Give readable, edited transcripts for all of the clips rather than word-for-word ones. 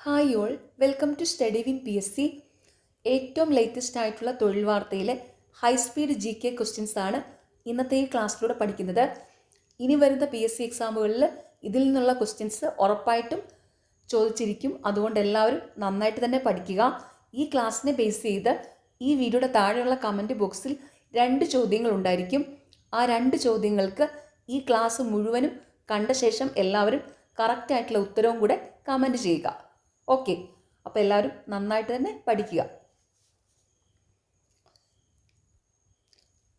Hi all, welcome to study win PSC. ഏറ്റവും latest ആയിട്ടുള്ള തൊഴിൽ വാർത്തയിലെ ഹൈ സ്പീഡ് GK ക്വസ്റ്റ്യൻസ് ആണ് ഇന്നത്തെ ഈ ക്ലാസ്സിലൂടെ പഠിക്കുന്നത്. ഇനി വരുന്ന PSC എക്സാമുകളിൽ ഇതിൽ നിന്നുള്ള ക്വസ്റ്റ്യൻസ് ഉറപ്പായിട്ടും ചോദിച്ചിരിക്കും. അതുകൊണ്ട് എല്ലാവരും നന്നായിട്ട് തന്നെ പഠിക്കുക. ഈ ക്ലാസ്സിനെ ബേസ് ചെയ്ത് ഈ വീഡിയോയുടെ താഴെയുള്ള കമൻറ്റ് ബോക്സിൽ 2 ചോദ്യങ്ങൾ ഉണ്ടായിരിക്കും. ആ 2 ചോദ്യങ്ങൾക്ക് ഈ ക്ലാസ് മുഴുവനും കണ്ട ശേഷം എല്ലാവരും കറക്റ്റായിട്ടുള്ള ഉത്തരവും കൂടെ കമൻറ്റ് ചെയ്യുക. ഓക്കെ, അപ്പോൾ എല്ലാവരും നന്നായിട്ട് തന്നെ പഠിക്കുക.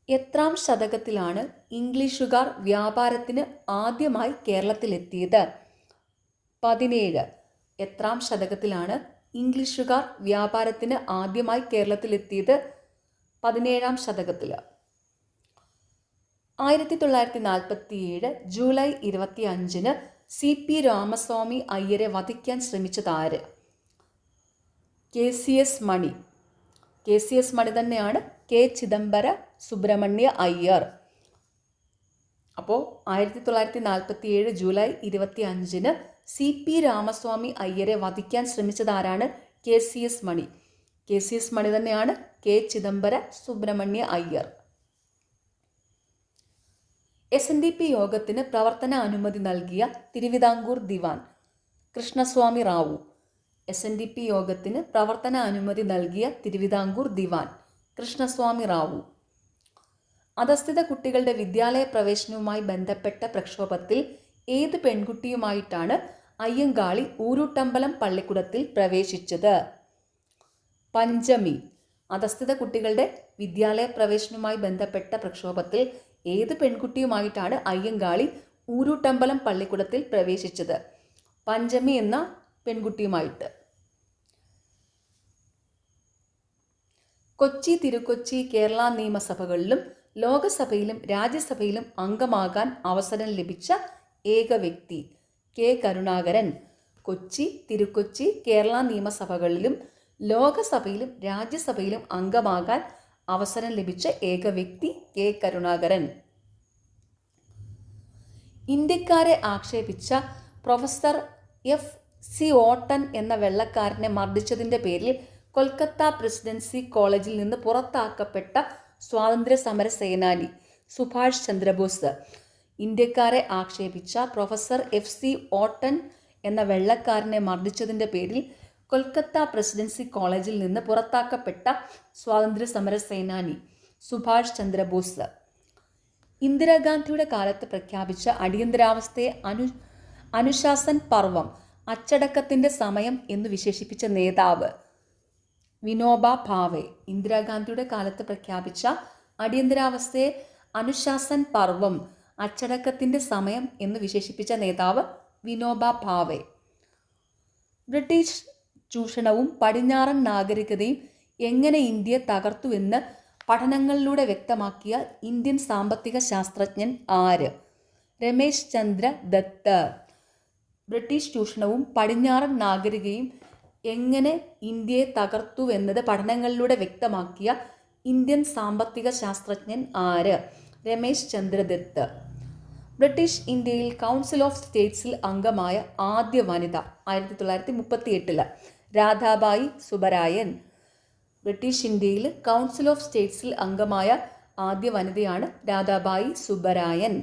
എത്രാം ശതകത്തിലാണ് ഇംഗ്ലീഷുകാർ വ്യാപാരത്തിന് ആദ്യമായി കേരളത്തിലെത്തിയത്? 17. എത്രാം ശതകത്തിലാണ് ഇംഗ്ലീഷുകാർ വ്യാപാരത്തിന് ആദ്യമായി കേരളത്തിലെത്തിയത്? 17-ാം ശതകത്തിൽ. 1947 ജൂലൈ 25 CP രാമസ്വാമി അയ്യരെ വധിക്കാൻ ശ്രമിച്ചതാര്? KCS മണി. KCS മണി തന്നെയാണ് K ചിദംബര സുബ്രഹ്മണ്യ അയ്യർ. അപ്പോൾ 1947 ജൂലൈ 25 CP രാമസ്വാമി അയ്യരെ വധിക്കാൻ ശ്രമിച്ചതാരാണ്? KCS മണി. KCS മണി തന്നെയാണ് K ചിദംബര സുബ്രഹ്മണ്യ അയ്യർ. SNDP യോഗത്തിന് പ്രവർത്തന അനുമതി നൽകിയ തിരുവിതാംകൂർ ദിവാൻ? കൃഷ്ണസ്വാമി റാവു. SNDP യോഗത്തിന് പ്രവർത്തന അനുമതി നൽകിയ തിരുവിതാംകൂർ ദിവാൻ കൃഷ്ണസ്വാമി റാവു. അധസ്ഥിത കുട്ടികളുടെ വിദ്യാലയ പ്രവേശനവുമായി ബന്ധപ്പെട്ട പ്രക്ഷോഭത്തിൽ ഏത് പെൺകുട്ടിയുമായിട്ടാണ് അയ്യങ്കാളി ഊരൂട്ടമ്പലം പള്ളിക്കൂടത്തിൽ പ്രവേശിച്ചത്? പഞ്ചമി. അധസ്ഥിത കുട്ടികളുടെ വിദ്യാലയ പ്രവേശനവുമായി ബന്ധപ്പെട്ട പ്രക്ഷോഭത്തിൽ ഏത് പെൺകുട്ടിയുമായിട്ടാണ് അയ്യങ്കാളി ഊരൂട്ടമ്പലം പള്ളിക്കൂടത്തിൽ പ്രവേശിച്ചത്? പഞ്ചമി എന്ന പെൺകുട്ടിയുമായിട്ട്. കൊച്ചി, തിരുക്കൊച്ചി, കേരള നിയമസഭകളിലും ലോകസഭയിലും രാജ്യസഭയിലും അംഗമാകാൻ അവസരം ലഭിച്ച ഏക വ്യക്തി? K കരുണാകരൻ. കൊച്ചി, തിരുക്കൊച്ചി, കേരള നിയമസഭകളിലും ലോകസഭയിലും രാജ്യസഭയിലും അംഗമാകാൻ അവസരം ലഭിച്ച ഏക വ്യക്തി K കരുണാകരൻ. ഇന്ത്യക്കാരെ ആക്ഷേപിച്ച പ്രൊഫസർ FC ഓട്ടൻ എന്ന വെള്ളക്കാരനെ മർദ്ദിച്ചതിൻ്റെ പേരിൽ കൊൽക്കത്ത പ്രസിഡൻസി കോളേജിൽ നിന്ന് പുറത്താക്കപ്പെട്ട സ്വാതന്ത്ര്യ സമര സേനാനി സുഭാഷ് ചന്ദ്രബോസ്. ഇന്ത്യക്കാരെ ആക്ഷേപിച്ച പ്രൊഫസർ FC ഓട്ടൻ എന്ന വെള്ളക്കാരനെ മർദ്ദിച്ചതിൻ്റെ പേരിൽ കൊൽക്കത്ത പ്രസിഡൻസി കോളേജിൽ നിന്ന് പുറത്താക്കപ്പെട്ട സ്വാതന്ത്ര്യ സമര സേനാനി സുഭാഷ് ചന്ദ്രബോസ്. ഇന്ദിരാഗാന്ധിയുടെ കാലത്ത് പ്രഖ്യാപിച്ച അടിയന്തരാവസ്ഥയെ അനുശാസൻ പർവം, അച്ചടക്കത്തിൻ്റെ സമയം എന്ന് വിശേഷിപ്പിച്ച നേതാവ്? വിനോബ ഭാവെ. ഇന്ദിരാഗാന്ധിയുടെ കാലത്ത് പ്രഖ്യാപിച്ച അടിയന്തരാവസ്ഥയെ അനുശാസൻ പർവം, അച്ചടക്കത്തിൻ്റെ സമയം എന്ന് വിശേഷിപ്പിച്ച നേതാവ് വിനോബ ഭാവെ. ബ്രിട്ടീഷ് ചൂഷണവും പടിഞ്ഞാറൻ നാഗരികതയും എങ്ങനെ ഇന്ത്യയെ തകർത്തുവെന്ന് പഠനങ്ങളിലൂടെ വ്യക്തമാക്കിയ ഇന്ത്യൻ സാമ്പത്തിക ശാസ്ത്രജ്ഞൻ ആര്? രമേശ് ചന്ദ്ര ദത്ത്. ബ്രിട്ടീഷ് ചൂഷണവും പടിഞ്ഞാറൻ നാഗരികതയും എങ്ങനെ ഇന്ത്യയെ തകർത്തുവെന്നത് പഠനങ്ങളിലൂടെ വ്യക്തമാക്കിയ ഇന്ത്യൻ സാമ്പത്തിക ശാസ്ത്രജ്ഞൻ ആര്? രമേശ് ചന്ദ്ര ദത്ത്. ബ്രിട്ടീഷ് ഇന്ത്യയിൽ കൗൺസിൽ ഓഫ് സ്റ്റേറ്റ്സിൽ അംഗമായ ആദ്യ വനിത? 1938 രാധാബായി സുബരായൻ. ബ്രിട്ടീഷ് ഇന്ത്യയിൽ കൗൺസിൽ ഓഫ് സ്റ്റേറ്റ്സിൽ അംഗമായ ആദ്യ വനിതയാണ് രാധാബായി സുബരായൻ.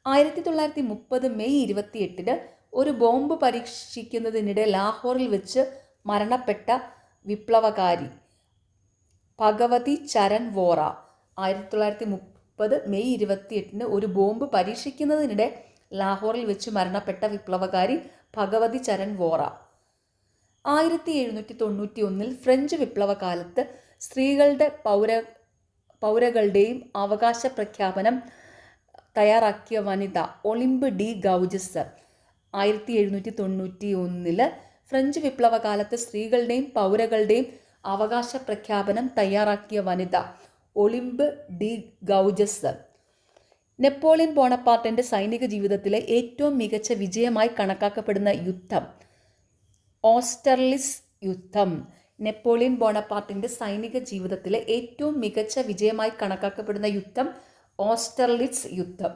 1930 മെയ് 28 ഒരു ബോംബ് പരീക്ഷിക്കുന്നതിനിടെ ലാഹോറിൽ വെച്ച് മരണപ്പെട്ട വിപ്ലവകാരി? ഭഗവതി ചരൺ വോറ. 1930 മെയ് 28 ഒരു ബോംബ് പരീക്ഷിക്കുന്നതിനിടെ ലാഹോറിൽ വെച്ച് മരണപ്പെട്ട വിപ്ലവകാരി ഭഗവതി ചരൺ വോറ. 1791 ഫ്രഞ്ച് വിപ്ലവകാലത്ത് സ്ത്രീകളുടെ പൗരകളുടെയും അവകാശ പ്രഖ്യാപനം തയ്യാറാക്കിയ വനിത? ഒളിമ്പ് ഡി ഗൗജസ്. 1791 ഫ്രഞ്ച് വിപ്ലവകാലത്ത് സ്ത്രീകളുടെയും പൗരകളുടെയും അവകാശ പ്രഖ്യാപനം തയ്യാറാക്കിയ വനിത? ഒളിമ്പ് ഡി ഗൗജസ്. നെപ്പോളിയൻ ബോണപ്പാർട്ടിൻ്റെ സൈനിക ജീവിതത്തിലെ ഏറ്റവും മികച്ച വിജയമായി കണക്കാക്കപ്പെടുന്ന യുദ്ധം? ഓസ്റ്റർലിറ്റ്സ് യുദ്ധം. നെപ്പോളിയൻ ബോണപ്പാർട്ടിൻ്റെ സൈനിക ജീവിതത്തിലെ ഏറ്റവും മികച്ച വിജയമായി കണക്കാക്കപ്പെടുന്ന യുദ്ധം ഓസ്റ്റർലിറ്റ്സ് യുദ്ധം.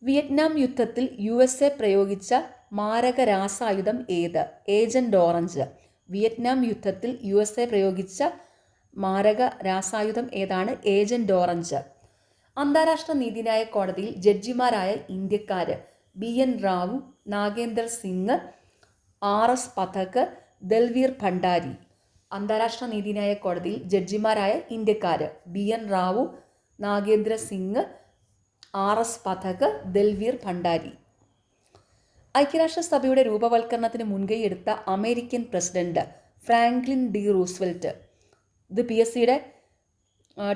വിയറ്റ്നാം യുദ്ധത്തിൽ USA പ്രയോഗിച്ച മാരക രാസായുധം ഏത്? Agent orange. വിയറ്റ്നാം യുദ്ധത്തിൽ USA പ്രയോഗിച്ച മാരക രാസായുധം ഏതാണ്? Agent orange. അന്താരാഷ്ട്ര നീതിന്യായ കോടതിയിൽ ജഡ്ജിമാരായ ഇന്ത്യക്കാര് BN റാവു, നാഗേന്ദർ സിംഗ്, RS പഥക്, ദൽവീർ ഭണ്ഡാരി. അന്താരാഷ്ട്ര നീതിന്യായ കോടതിയിൽ ജഡ്ജിമാരായ ഇന്ത്യക്കാര് BN റാവു, നാഗേന്ദ്ര സിംഗ്, RS പഥക്, ദൽവീർ ഭണ്ഡാരി. ഐക്യരാഷ്ട്രസഭയുടെ രൂപവൽക്കരണത്തിന് മുൻകൈയെടുത്ത American president Franklin D Roosevelt. ഇത് PSCയുടെ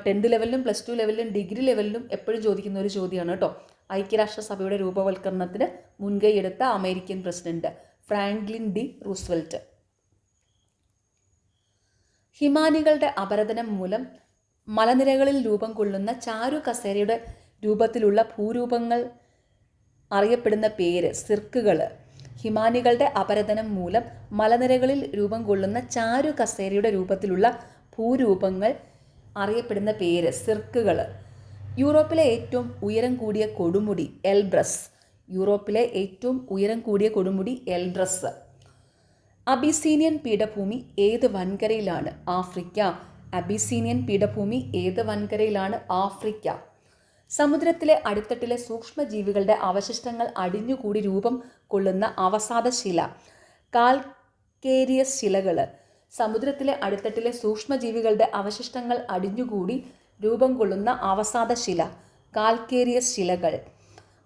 10th ലെവലിലും +2 ലെവലിലും ഡിഗ്രി ലെവലിലും എപ്പോഴും ചോദിക്കുന്ന ഒരു ചോദ്യമാണ് കേട്ടോ. ഐക്യരാഷ്ട്രസഭയുടെ രൂപവൽക്കരണത്തിന് മുൻകൈയെടുത്ത American president Franklin D Roosevelt. ഹിമാനികളുടെ അപരദനം മൂലം മലനിരകളിൽ രൂപം കൊള്ളുന്ന ചാരു കസേരയുടെ രൂപത്തിലുള്ള ഭൂരൂപങ്ങൾ അറിയപ്പെടുന്ന പേര് സിർക്കുകൾ. ഹിമാനികളുടെ അപരദനം മൂലം മലനിരകളിൽ രൂപം കൊള്ളുന്ന ചാരു കസേരയുടെ രൂപത്തിലുള്ള ഭൂരൂപങ്ങൾ അറിയപ്പെടുന്ന പേര് സിർക്കുകൾ. യൂറോപ്പിലെ ഏറ്റവും ഉയരം കൂടിയ കൊടുമുടി എൽബ്രസ്. യൂറോപ്പിലെ ഏറ്റവും ഉയരം കൂടിയ കൊടുമുടി എൽബ്രസ്. അബിസീനിയൻ പീഠഭൂമി ഏത് വൻകരയിലാണ്? ആഫ്രിക്ക. അബിസീനിയൻ പീഠഭൂമി ഏത് വൻകരയിലാണ്? ആഫ്രിക്ക. സമുദ്രത്തിലെ അടിത്തട്ടിലെ സൂക്ഷ്മജീവികളുടെ അവശിഷ്ടങ്ങൾ അടിഞ്ഞുകൂടി രൂപം കൊള്ളുന്ന അവസാദശില കാൽക്കേരിയസ് ശിലകൾ. സമുദ്രത്തിലെ അടിത്തട്ടിലെ സൂക്ഷ്മജീവികളുടെ അവശിഷ്ടങ്ങൾ അടിഞ്ഞുകൂടി രൂപം കൊള്ളുന്ന അവസാദശില കാൽക്കേരിയസ് ശിലകൾ.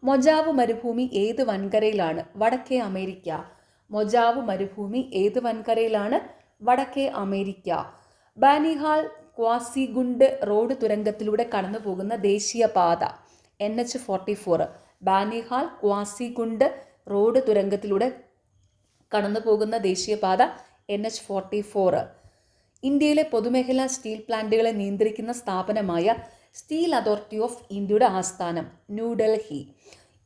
മൊജാവ് മരുഭൂമി ഏത് വൻകരയിലാണ്? വടക്കേ അമേരിക്ക. മൊജാവ് മരുഭൂമി ഏത് വൻകരയിലാണ്? വടക്കേ അമേരിക്ക. ബാനിഹാൾ ക്വാസിഗുണ്ട് റോഡ് തുരങ്കത്തിലൂടെ കടന്നു പോകുന്ന ദേശീയപാത NH44. ബാനിഹാൾ ക്വാസിഗുണ്ട് റോഡ് തുരങ്കത്തിലൂടെ കടന്നു പോകുന്ന ദേശീയപാത NH44. ഇന്ത്യയിലെ പൊതുമേഖലാ സ്റ്റീൽ പ്ലാന്റുകളെ നിയന്ത്രിക്കുന്ന സ്ഥാപനമായ സ്റ്റീൽ അതോറിറ്റി ഓഫ് ഇന്ത്യയുടെ ആസ്ഥാനം ന്യൂഡൽഹി.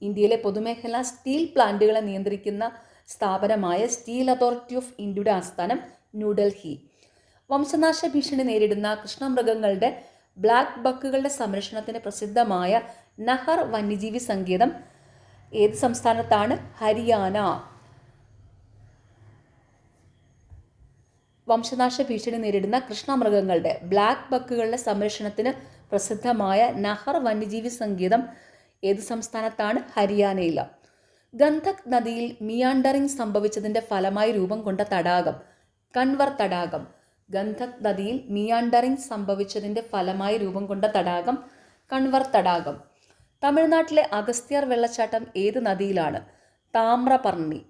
ഇന്ത്യയിലെ പൊതുമേഖലാ സ്റ്റീൽ പ്ലാന്റുകളെ നിയന്ത്രിക്കുന്ന സ്ഥാപനമായ സ്റ്റീൽ അതോറിറ്റി ഓഫ് ഇന്ത്യയുടെ ആസ്ഥാനം ന്യൂഡൽഹി. വംശനാശ ഭീഷണി നേരിടുന്ന കൃഷ്ണമൃഗങ്ങളുടെ ബ്ലാക്ക് ബക്കുകളുടെ സംരക്ഷണത്തിന് പ്രസിദ്ധമായ നഹർ വന്യജീവി സങ്കേതം ഏത് സംസ്ഥാനത്താണ്? ഹരിയാന. വംശനാശ ഭീഷണി നേരിടുന്ന കൃഷ്ണമൃഗങ്ങളുടെ ബ്ലാക്ക് ബക്കുകളുടെ സംരക്ഷണത്തിന് പ്രസിദ്ധമായ നഹർ വന്യജീവി സങ്കേതം ഏത് സംസ്ഥാനത്താണ്? ഹരിയാനയിൽ. ഗന്ധക് നദിയിൽ മിയാൻഡറിംഗ് സംഭവിച്ചതിൻ്റെ ഫലമായി രൂപം കൊണ്ട തടാകം കൻവർ തടാകം. ഗന്ധക് നദിയിൽ മിയാൻഡറിംഗ് സംഭവിച്ചതിൻ്റെ ഫലമായി രൂപം കൊണ്ട തടാകം കൻവർ തടാകം. തമിഴ്നാട്ടിലെ അഗസ്ത്യാർ വെള്ളച്ചാട്ടം ഏത് നദിയിലാണ്? താമ്രപർണി.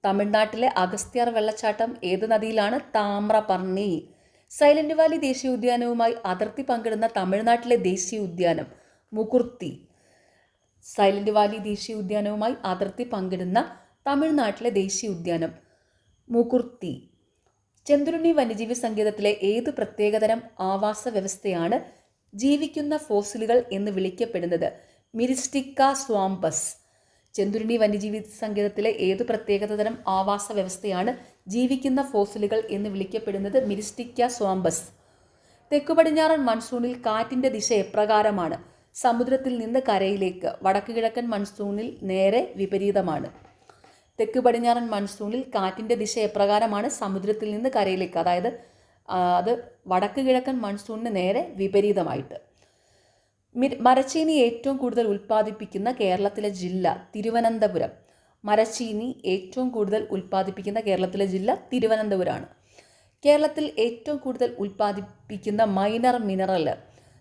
തമിഴ്നാട്ടിലെ അഗസ്ത്യാർ വെള്ളച്ചാട്ടം ഏത് നദിയിലാണ്? താമ്രപർണി. സൈലന്റ് വാലി ദേശീയ ഉദ്യാനവുമായി അതിർത്തി പങ്കിടുന്ന തമിഴ്നാട്ടിലെ ദേശീയ ഉദ്യാനം മുകുർത്തി. സൈലന്റ് വാലി ദേശീയ ഉദ്യാനവുമായി അതിർത്തി പങ്കിടുന്ന തമിഴ്നാട്ടിലെ ദേശീയ ഉദ്യാനം മുകുർത്തി. ചെന്തുരുണി വന്യജീവി സങ്കേതത്തിലെ ഏത് പ്രത്യേകതരം ആവാസ വ്യവസ്ഥയാണ് ജീവിക്കുന്ന ഫോസിലുകൾ എന്ന് വിളിക്കപ്പെടുന്നത്? മിരിസ്റ്റിക്ക സ്വാംപസ്. ചെന്തുരുണി വന്യജീവി സങ്കേതത്തിലെ ഏത് പ്രത്യേകതരം ആവാസ വ്യവസ്ഥയാണ് ജീവിക്കുന്ന ഫോസിലുകൾ എന്ന് വിളിക്കപ്പെടുന്നത്? മിരിസ്റ്റിക്ക സ്വാംപസ്. തെക്കു പടിഞ്ഞാറൻ മൺസൂണിൽ കാറ്റിൻ്റെ ദിശ എപ്രകാരമാണ്? സമുദ്രത്തിൽ നിന്ന് കരയിലേക്ക്. വടക്ക് കിഴക്കൻ മൺസൂണിൽ നേരെ വിപരീതമാണ്. തെക്ക് പടിഞ്ഞാറൻ മൺസൂണിൽ കാറ്റിൻ്റെ ദിശ എപ്രകാരമാണ്? സമുദ്രത്തിൽ നിന്ന് കരയിലേക്ക്. അതായത് അത് വടക്ക് കിഴക്കൻ മൺസൂണിന് നേരെ വിപരീതമായിട്ട്. മരച്ചീനി ഏറ്റവും കൂടുതൽ ഉൽപ്പാദിപ്പിക്കുന്ന കേരളത്തിലെ ജില്ല തിരുവനന്തപുരം. മരച്ചീനി ഏറ്റവും കൂടുതൽ ഉൽപ്പാദിപ്പിക്കുന്ന കേരളത്തിലെ ജില്ല തിരുവനന്തപുരമാണ്. കേരളത്തിൽ ഏറ്റവും കൂടുതൽ ഉൽപ്പാദിപ്പിക്കുന്ന minor mineral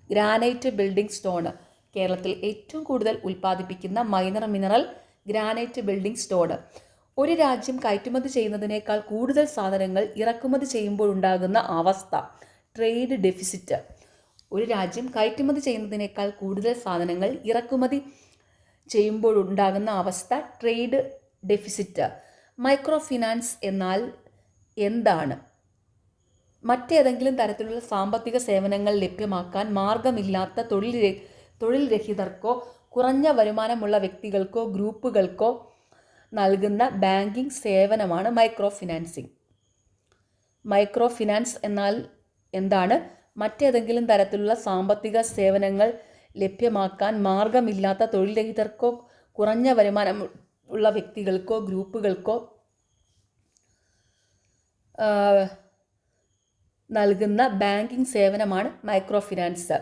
granite building stone. കേരളത്തിൽ ഏറ്റവും കൂടുതൽ ഉൽപ്പാദിപ്പിക്കുന്ന minor mineral granite building stone. ഒരു രാജ്യം കയറ്റുമതി ചെയ്യുന്നതിനേക്കാൾ കൂടുതൽ സാധനങ്ങൾ ഇറക്കുമതി ചെയ്യുമ്പോഴുണ്ടാകുന്ന അവസ്ഥ ട്രേഡ് ഡെഫിസിറ്റ്. ഒരു രാജ്യം കയറ്റുമതി ചെയ്യുന്നതിനേക്കാൾ കൂടുതൽ സാധനങ്ങൾ ഇറക്കുമതി ചെയ്യുമ്പോഴുണ്ടാകുന്ന അവസ്ഥ ട്രേഡ് ഡെഫിസിറ്റ്. മൈക്രോ ഫിനാൻസ് എന്നാൽ എന്താണ്? മറ്റേതെങ്കിലും തരത്തിലുള്ള സാമ്പത്തിക സേവനങ്ങൾ ലഭ്യമാക്കാൻ മാർഗമില്ലാത്ത തൊഴിൽ രഹിതർക്കോ കുറഞ്ഞ വരുമാനമുള്ള വ്യക്തികൾക്കോ ഗ്രൂപ്പുകൾക്കോ നൽകുന്ന ബാങ്കിംഗ് സേവനമാണ് മൈക്രോ ഫിനാൻസിങ്. മൈക്രോ ഫിനാൻസ് എന്നാൽ എന്താണ്? മറ്റേതെങ്കിലും തരത്തിലുള്ള സാമ്പത്തിക സേവനങ്ങൾ ലഭ്യമാക്കാൻ മാർഗമില്ലാത്ത തൊഴിൽ രഹിതർക്കോ കുറഞ്ഞ വരുമാനം ഉള്ള വ്യക്തികൾക്കോ ഗ്രൂപ്പുകൾക്കോ നൽകുന്ന ബാങ്കിംഗ് സേവനമാണ് മൈക്രോ ഫിനാൻസ്.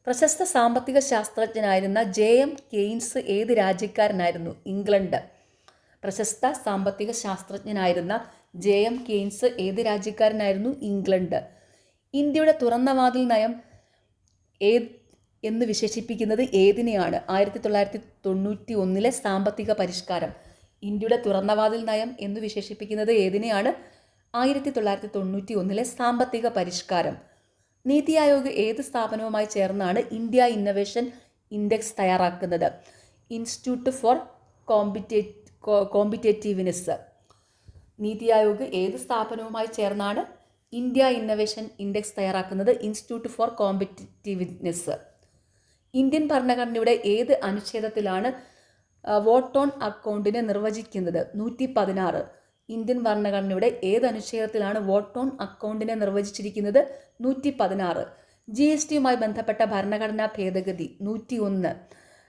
പ്രശസ്ത സാമ്പത്തിക ശാസ്ത്രജ്ഞനായിരുന്ന ജെ.എം. കെയ്ൻസ് ഏത് രാജ്യക്കാരനായിരുന്നു? ഇംഗ്ലണ്ട്. പ്രശസ്ത സാമ്പത്തിക ശാസ്ത്രജ്ഞനായിരുന്ന ജെ.എം. കെയ്ൻസ് ഏത് രാജ്യക്കാരനായിരുന്നു? ഇംഗ്ലണ്ട്. ഇന്ത്യയുടെ തുറന്ന വാതിൽ നയം എന്ന് വിശേഷിപ്പിക്കുന്നത് ഏതിനെയാണ്? 1991 സാമ്പത്തിക പരിഷ്കാരം. ഇന്ത്യയുടെ തുറന്ന വാതിൽ നയം എന്ന് വിശേഷിപ്പിക്കുന്നത് ഏതിനെയാണ്? 1991 സാമ്പത്തിക പരിഷ്കാരം. നീതി ആയോഗ് ഏത് സ്ഥാപനവുമായി ചേർന്നാണ് ഇന്ത്യ ഇന്നൊവേഷൻ ഇൻഡെക്സ് തയ്യാറാക്കുന്നത്? Institute four competitiveness. NITI Aayog ഏത് സ്ഥാപനവുമായി ചേർന്നാണ് ഇന്ത്യ ഇന്നൊവേഷൻ ഇൻഡെക്സ് തയ്യാറാക്കുന്നത്? Institute four competitiveness. ഇന്ത്യൻ ഭരണഘടനയുടെ ഏത് അനുച്ഛേദത്തിലാണ് വോട്ട് ഓൺ അക്കൗണ്ടിനെ നിർവചിക്കുന്നത്? 116. ഇന്ത്യൻ ഭരണഘടനയുടെ ഏത് അനുച്ഛേദത്തിലാണ് വോട്ട് ഓൺ അക്കൗണ്ടിനെ നിർവചിച്ചിരിക്കുന്നത്? 116. GSTയുമായി ബന്ധപ്പെട്ട ഭരണഘടനാ ഭേദഗതി 101.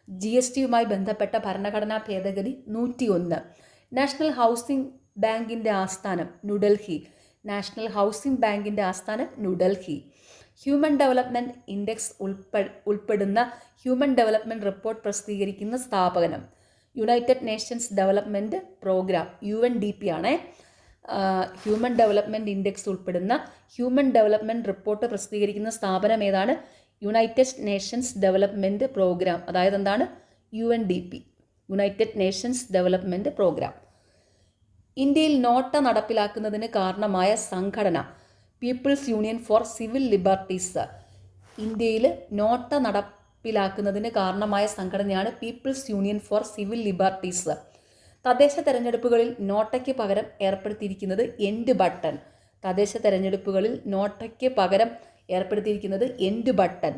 GSTയുമായി ബന്ധപ്പെട്ട ഭരണഘടനാ ഭേദഗതി 101. നാഷണൽ ഹൗസിംഗ് ബാങ്കിൻ്റെ ആസ്ഥാനം ന്യൂഡൽഹി. നാഷണൽ ഹൗസിംഗ് ബാങ്കിൻ്റെ ആസ്ഥാനം ന്യൂഡൽഹി. ഹ്യൂമൻ ഡെവലപ്മെൻറ്റ് ഇൻഡെക്സ് ഉൾപ്പെടുന്ന ഹ്യൂമൻ ഡെവലപ്മെൻറ്റ് റിപ്പോർട്ട് പ്രസിദ്ധീകരിക്കുന്ന സ്ഥാപനം United Nations Development Programme UNDP ആണ്. ഹ്യൂമൻ ഡെവലപ്മെൻറ്റ് ഇൻഡെക്സ് ഉൾപ്പെടുന്ന ഹ്യൂമൻ ഡെവലപ്മെൻറ്റ് റിപ്പോർട്ട് പ്രസിദ്ധീകരിക്കുന്ന സ്ഥാപനം ഏതാണ്? United Nations Development Programme. അതായത് എന്താണ്? UNDP, United Nations Development Programme. ഇന്ത്യയിൽ നോട്ട നടപ്പിലാക്കുന്നതിന് കാരണമായ സംഘടന People's Union for Civil Liberties. ഇന്ത്യയിൽ നോട്ട നടപ്പിലാക്കുന്നതിന് കാരണമായ സംഘടനയാണ് People's Union for Civil Liberties. തദ്ദേശ തെരഞ്ഞെടുപ്പുകളിൽ നോട്ടയ്ക്ക് പകരം ഏർപ്പെടുത്തിയിരിക്കുന്നത് എൻഡ് ബട്ടൺ. തദ്ദേശ തെരഞ്ഞെടുപ്പുകളിൽ നോട്ടയ്ക്ക് പകരം ഏർപ്പെടുത്തിയിരിക്കുന്നത് എൻഡ് ബട്ടൺ.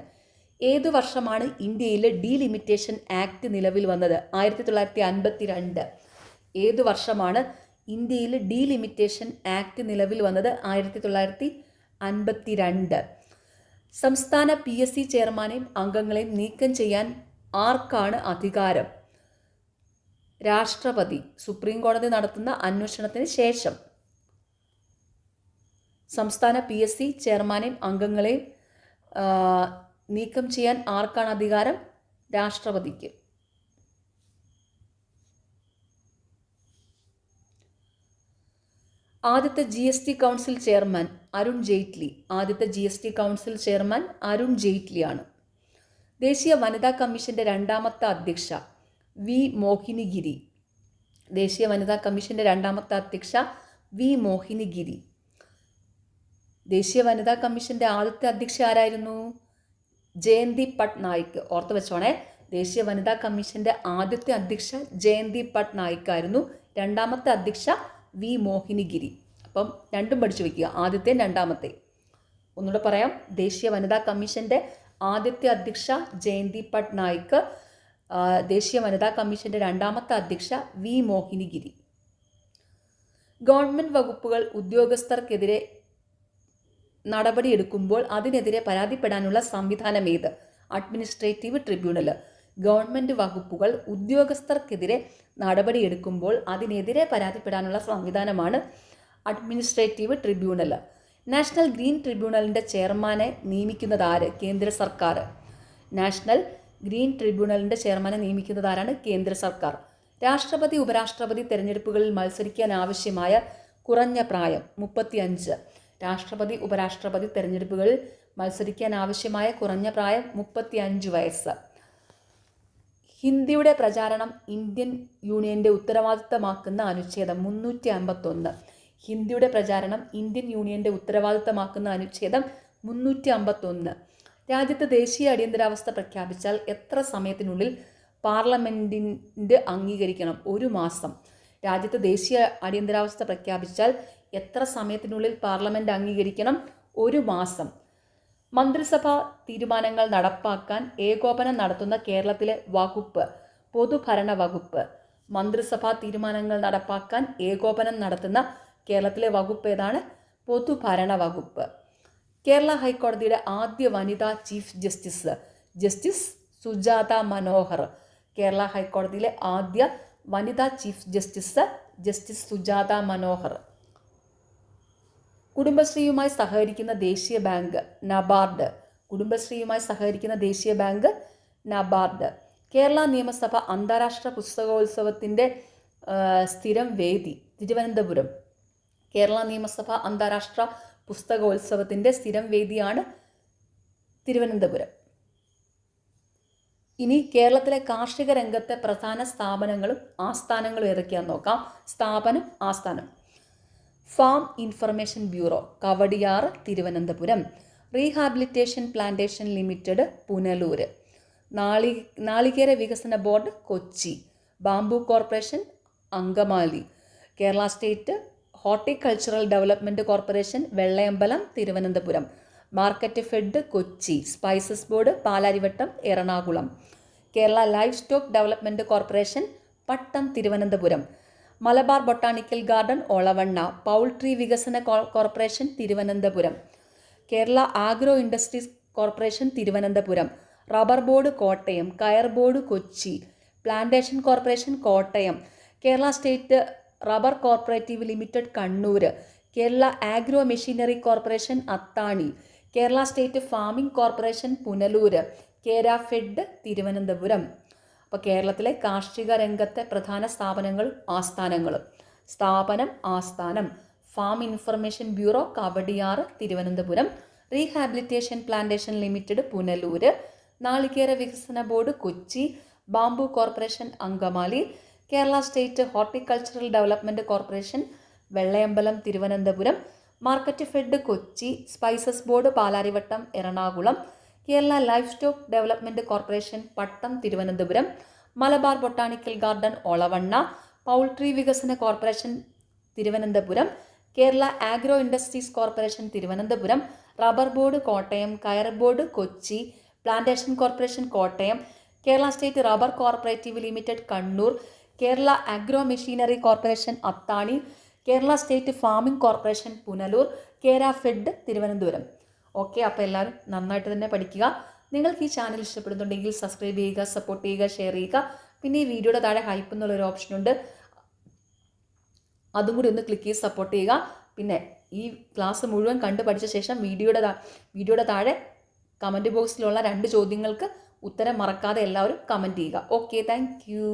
ഏതു വർഷമാണ് ഇന്ത്യയിൽ ഡീലിമിറ്റേഷൻ ആക്ട് നിലവിൽ വന്നത്? 1952. ഏതു വർഷമാണ് ഇന്ത്യയിൽ ഡീലിമിറ്റേഷൻ ആക്ട് നിലവിൽ വന്നത്? 1952. സംസ്ഥാന PSC ചെയർമാനെയും അംഗങ്ങളെയും നീക്കം ചെയ്യാൻ ആർക്കാണ് അധികാരം? രാഷ്ട്രപതി. സുപ്രീം കോടതി നടത്തുന്ന അന്വേഷണത്തിന് ശേഷം സംസ്ഥാന PSC ചെയർമാനെയും അംഗങ്ങളെയും നീക്കം ചെയ്യാൻ ആർക്കാണ് അധികാരം? രാഷ്ട്രപതിക്ക്. ആദ്യത്തെ GST council chairman Arun Jaitley. ആദ്യത്തെ GST കൗൺസിൽ ചെയർമാൻ അരുൺ ജെയ്റ്റ്ലിയാണ്. ദേശീയ വനിതാ കമ്മീഷൻ്റെ രണ്ടാമത്തെ അധ്യക്ഷ വി മോഹിനിഗിരി. ദേശീയ വനിതാ കമ്മീഷൻ്റെ രണ്ടാമത്തെ അധ്യക്ഷ വി മോഹിനിഗിരി. ദേശീയ വനിതാ കമ്മീഷൻ്റെ ആദ്യത്തെ അധ്യക്ഷ ആരായിരുന്നു? ജയന്തി പട്നായിക്. ഓർത്ത് വെച്ചോണേ. ദേശീയ വനിതാ കമ്മീഷൻ്റെ ആദ്യത്തെ അധ്യക്ഷ ജയന്തി പട്നായിക് ആയിരുന്നു. രണ്ടാമത്തെ അധ്യക്ഷ വി മോഹിനിഗിരി. അപ്പം രണ്ടും പഠിച്ചു വയ്ക്കുക, ആദ്യത്തെ രണ്ടാമത്തെ. ഒന്നുകൂടെ പറയാം. ദേശീയ വനിതാ കമ്മീഷൻ്റെ ആദ്യത്തെ അധ്യക്ഷ ജയന്തി പട്നായിക്. ദേശീയ വനിതാ കമ്മീഷൻ്റെ രണ്ടാമത്തെ അധ്യക്ഷ വി മോഹിനിഗിരി. ഗവൺമെൻറ് വകുപ്പുകൾ ഉദ്യോഗസ്ഥർക്കെതിരെ നടപടിയെടുക്കുമ്പോൾ അതിനെതിരെ പരാതിപ്പെടാനുള്ള സംവിധാനം ഏത്? Administrative tribunal. ഗവൺമെൻറ് വകുപ്പുകൾ ഉദ്യോഗസ്ഥർക്കെതിരെ നടപടിയെടുക്കുമ്പോൾ അതിനെതിരെ പരാതിപ്പെടാനുള്ള സംവിധാനമാണ് അഡ്മിനിസ്ട്രേറ്റീവ് ട്രിബ്യൂണൽ. നാഷണൽ ഗ്രീൻ ട്രിബ്യൂണലിൻ്റെ ചെയർമാനെ നിയമിക്കുന്നത് ആര്? കേന്ദ്ര സർക്കാർ. നാഷണൽ ഗ്രീൻ ട്രിബ്യൂണലിൻ്റെ ചെയർമാനെ നിയമിക്കുന്നത് ആരാണ്? കേന്ദ്ര സർക്കാർ. രാഷ്ട്രപതി ഉപരാഷ്ട്രപതി തെരഞ്ഞെടുപ്പുകളിൽ മത്സരിക്കാൻ ആവശ്യമായ കുറഞ്ഞ പ്രായം 35. രാഷ്ട്രപതി ഉപരാഷ്ട്രപതി തെരഞ്ഞെടുപ്പുകളിൽ മത്സരിക്കാൻ ആവശ്യമായ കുറഞ്ഞ പ്രായം 35 വയസ്സ്. ഹിന്ദിയുടെ പ്രചാരണം ഇന്ത്യൻ യൂണിയൻ്റെ ഉത്തരവാദിത്തമാക്കുന്ന അനുച്ഛേദം 351. ഹിന്ദിയുടെ പ്രചാരണം ഇന്ത്യൻ യൂണിയൻ്റെ ഉത്തരവാദിത്തമാക്കുന്ന അനുച്ഛേദം 351. രാജ്യത്ത് ദേശീയ അടിയന്തരാവസ്ഥ പ്രഖ്യാപിച്ചാൽ എത്ര സമയത്തിനുള്ളിൽ പാർലമെൻറ്റിൻ്റെ അംഗീകരിക്കണം? 1 മാസം. രാജ്യത്ത് ദേശീയ അടിയന്തരാവസ്ഥ പ്രഖ്യാപിച്ചാൽ എത്ര സമയത്തിനുള്ളിൽ പാർലമെൻറ്റ് അംഗീകരിക്കണം? 1 മാസം. മന്ത്രിസഭാ തീരുമാനങ്ങൾ നടപ്പാക്കാൻ ഏകോപനം നടത്തുന്ന കേരളത്തിലെ വകുപ്പ് പൊതുഭരണ വകുപ്പ്. മന്ത്രിസഭാ തീരുമാനങ്ങൾ നടപ്പാക്കാൻ ഏകോപനം നടത്തുന്ന കേരളത്തിലെ വകുപ്പ് ഏതാണ്? പൊതുഭരണ വകുപ്പ്. കേരള ഹൈക്കോടതിയുടെ ആദ്യ വനിതാ ചീഫ് ജസ്റ്റിസ് സുജാത മനോഹർ. കേരള ഹൈക്കോടതിയിലെ ആദ്യ വനിതാ chief justice justice Sujatha Manohar. കുടുംബശ്രീയുമായി സഹകരിക്കുന്ന ദേശീയ ബാങ്ക് നബാർഡ്. കുടുംബശ്രീയുമായി സഹകരിക്കുന്ന ദേശീയ ബാങ്ക് നബാർഡ്. കേരള നിയമസഭ അന്താരാഷ്ട്ര പുസ്തകോത്സവത്തിൻ്റെ സ്ഥിരം വേദി തിരുവനന്തപുരം. കേരള നിയമസഭ അന്താരാഷ്ട്ര പുസ്തകോത്സവത്തിൻ്റെ സ്ഥിരം വേദിയാണ് തിരുവനന്തപുരം. ഇനി കേരളത്തിലെ കാർഷിക രംഗത്തെ പ്രധാന സ്ഥാപനങ്ങളും ആസ്ഥാനങ്ങളും ഏതൊക്കെയാണെന്ന് നോക്കാം. സ്ഥാപനം, ആസ്ഥാനം. Farm information bureau Kawdiar Thiruvananthapuram. Rehabilitation plantation limited Punalur. നാളികേര വികസന board Kochi. Bamboo corporation Angamaly. Kerala state horticultural development corporation Vellayambalam Thiruvananthapuram. Market fed Kochi. Spices board Palarivattom Ernakulam. Kerala livestock development corporation Pattom Thiruvananthapuram. Malabar botanical garden Olavanna. Poultry വികസന corporation Thiruvananthapuram. Kerala agro industries corporation Thiruvananthapuram. Rubber board Kottayam. Coir board Kochi. Plantation corporation Kottayam. Kerala state rubber corporative limited Kannur. Kerala agro machinery corporation Athani. Kerala state farming corporation Punalur. Kera fed Thiruvananthapuram. അപ്പോൾ കേരളത്തിലെ കാർഷിക രംഗത്തെ പ്രധാന സ്ഥാപനങ്ങളും ആസ്ഥാനങ്ങളും. സ്ഥാപനം, ആസ്ഥാനം. Farm information bureau Kawdiar Thiruvananthapuram. Rehabilitation plantation limited Punalur. നാളികേര വികസന board Kochi. Bamboo corporation Angamaly. Kerala state horticultural development corporation Vellayambalam Thiruvananthapuram. Market fed Kochi. Spices board Palarivattom Ernakulam. Kerala livestock development corporation Pattom Thiruvananthapuram. Malabar botanical garden Olavanna. Poultry വികസന corporation Thiruvananthapuram. Kerala agro industries corporation Thiruvananthapuram. Rubber board Kottayam. Coir board Kochi. Plantation corporation Kottayam. Kerala state rubber corporative limited Kannur. Kerala agro machinery corporation Athani. Kerala state farming corporation Punalur. Kera fed Thiruvananthapuram. Okay, അപ്പോൾ എല്ലാവരും നന്നായിട്ട് തന്നെ പഠിക്കുക. നിങ്ങൾക്ക് ഈ channel ഇഷ്ടപ്പെടുന്നുണ്ടെങ്കിൽ subscribe ചെയ്യുക, സപ്പോർട്ട് ചെയ്യുക, ഷെയർ ചെയ്യുക. പിന്നെ ഈ വീഡിയോയുടെ താഴെ ഹൈപ്പ് എന്നുള്ളൊരു ഓപ്ഷനുണ്ട്, അതും കൂടി ഒന്ന് ക്ലിക്ക് ചെയ്ത് സപ്പോർട്ട് ചെയ്യുക. പിന്നെ ഈ ക്ലാസ് മുഴുവൻ കണ്ടു പഠിച്ച ശേഷം വീഡിയോയുടെ താഴെ കമൻറ്റ് ബോക്സിലുള്ള 2 ചോദ്യങ്ങൾക്ക് ഉത്തരം മറക്കാതെ എല്ലാവരും കമൻറ്റ് ചെയ്യുക. Okay, thank you.